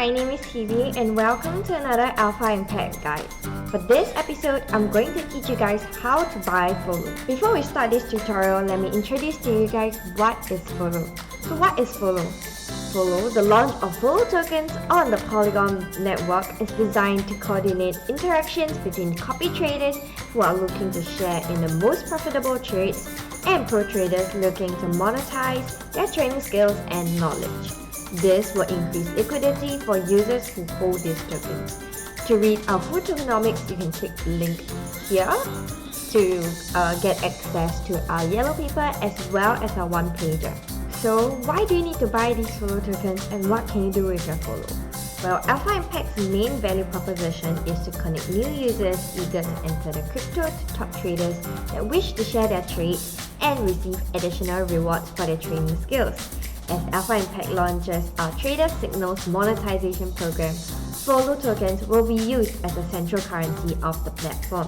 my name is Hebe and welcome to another Alpha Impact Guide. For this episode, I'm going to teach you guys how to buy Follow. Before we start this tutorial, let me introduce to you guys what is Follow. So what is Follow? Follow, the launch of Follow tokens on the Polygon network, is designed to coordinate interactions between copy traders who are looking to share in the most profitable trades and pro traders looking to monetize their trading skills and knowledge. This will increase liquidity for users who hold these tokens. To read our full tokenomics, you can click the link here to get access to our yellow paper as well as our one-pager. So why do you need to buy these Follow tokens and what can you do with your Follow? Well, Alpha Impact's main value proposition is to connect new users eager to enter the crypto to top traders that wish to share their trades and receive additional rewards for their trading skills. As Alpha Impact launches our Trader Signals monetization program, Follow tokens will be used as a central currency of the platform.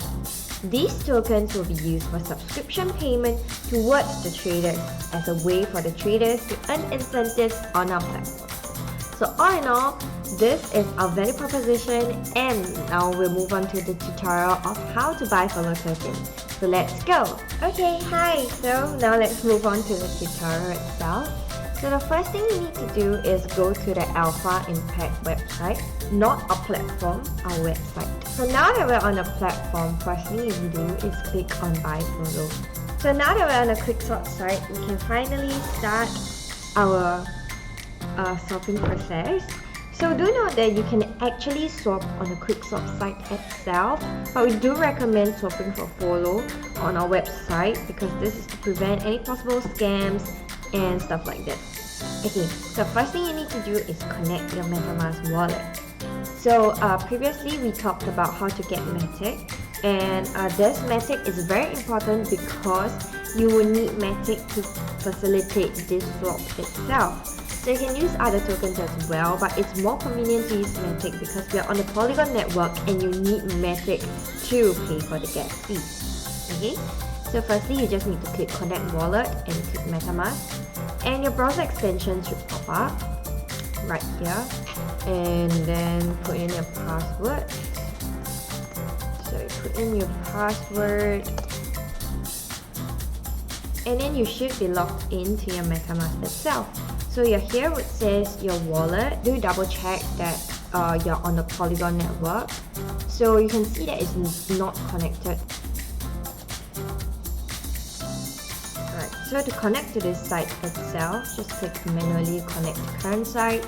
These tokens will be used for subscription payment towards the traders as a way for the traders to earn incentives on our platform. So all in all, this is our value proposition, and now we'll move on to the tutorial of how to buy Follow tokens. So let's go! Okay, hi! So now let's move on to the tutorial itself. So the first thing you need to do is go to the Alpha Impact website, not our platform, our website. So now that we're on the platform, first thing you do is click on Buy Follow. So now that we're on the QuickSwap site, we can finally start our swapping process. So do note that you can actually swap on the QuickSwap site itself, but we do recommend swapping for Follow on our website because this is to prevent any possible scams and stuff like that. Okay, so first thing you need to do is connect your MetaMask wallet. So previously we talked about how to get Matic, and this Matic is very important because you will need Matic to facilitate this swap itself. So you can use other tokens as well, but it's more convenient to use Matic because we are on the Polygon network and you need Matic to pay for the gas fee. Okay, so firstly you just need to click Connect Wallet and click MetaMask. And your browser extension should pop up right here, and then put in your password. So you put in your password, and then you should be logged into your MetaMask itself. So you're here where it says your wallet. Do double check that you're on the Polygon network. So you can see that it's not connected. So to connect to this site itself, just click manually connect to current site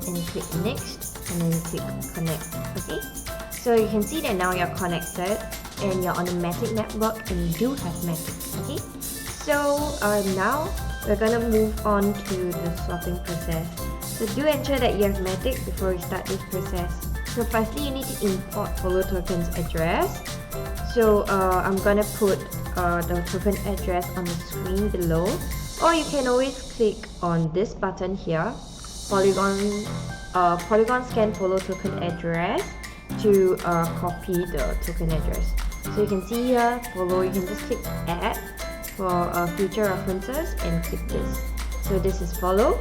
and click next and then click connect. Okay, so you can see that now you're connected and you're on the Matic network and you do have Matic. Okay, so now we're gonna move on to the swapping process. So do ensure that you have Matic before you start this process. So firstly you need to import Follow tokens address. So I'm gonna put the token address on the screen below, or you can always click on this button here, Polygon scan Follow token address, to copy the token address. So you can see here Follow, you can just click add for future references and click this. So this is Follow,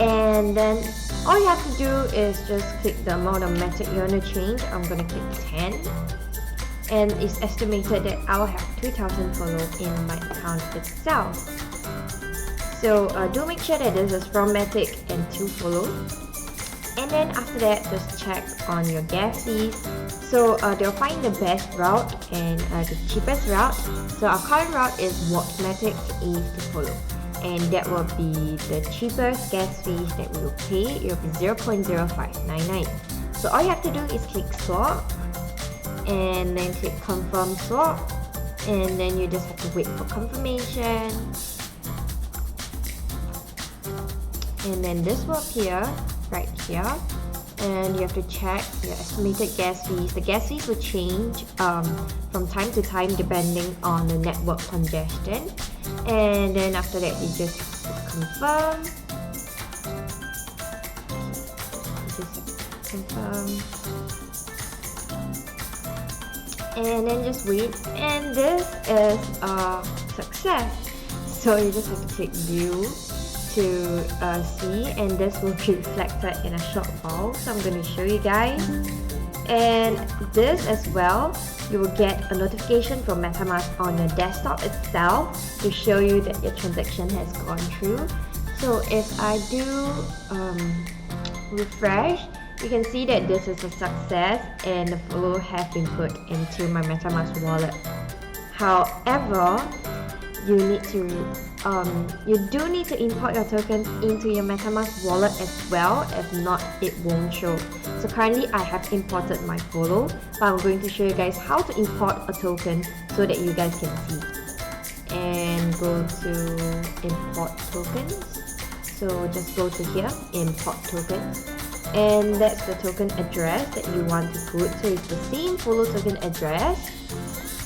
and then all you have to do is just click the amount of Matic you want to change. I'm gonna click 10. And it's estimated that I'll have 2,000 Follow in my account itself. So do make sure that this is from Matic and to Follow. And then after that, just check on your gas fees. So they'll find the best route and the cheapest route. So our current route is Walks Matic to Ease to Follow. And that will be the cheapest gas fees that we will pay. It will be 0.0599. So all you have to do is click swap, and then click confirm swap, and then you just have to wait for confirmation, and then this will appear right here, and you have to check your estimated gas fees. The gas fees will change from time to time depending on the network congestion, and then after that you just have to confirm. And then just wait, and this is a success. So you just have to click view to see, and this will be reflected in a short while, so I'm going to show you guys. And this as well, you will get a notification from MetaMask on your desktop itself to show you that your transaction has gone through. So if I do refresh, you can see that this is a success and the follow has been put into my MetaMask wallet. However, you do need to import your tokens into your MetaMask wallet as well. If not, it won't show. So currently I have imported my follow, but I'm going to show you guys how to import a token so that you guys can see. And go to import tokens. So just go to here, import tokens. And that's the token address that you want to put. So it's the same follow token address.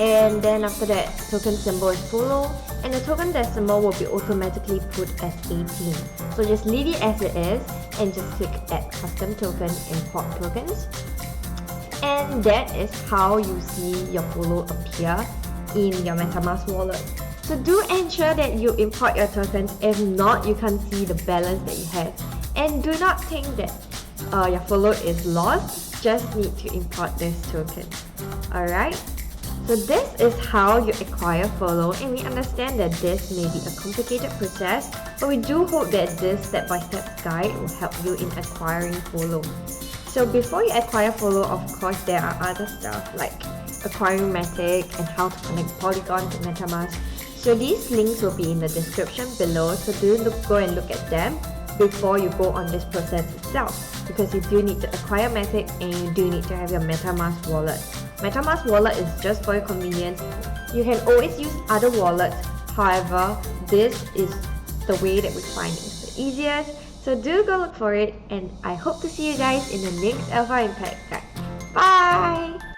And then after that, token symbol is follow, and the token decimal will be automatically put as 18. So just leave it as it is and just click add custom token, import tokens. And that is how you see your follow appear in your MetaMask wallet. So do ensure that you import your tokens. If not, you can't see the balance that you have. And do not think that your follow is lost. Just need to import this token. Alright? So this is how you acquire follow, and we understand that this may be a complicated process, but we do hope that this step-by-step guide will help you in acquiring follow. So before you acquire follow, of course, there are other stuff like acquiring Matic and how to connect Polygon to MetaMask. So these links will be in the description below, so go and look at them before you go on this process itself, because you do need to acquire Matic and you do need to have your MetaMask wallet. MetaMask wallet is just for your convenience. You can always use other wallets, however, this is the way that we find is the easiest. So do go look for it, and I hope to see you guys in the next Alpha Impact Guide. Bye!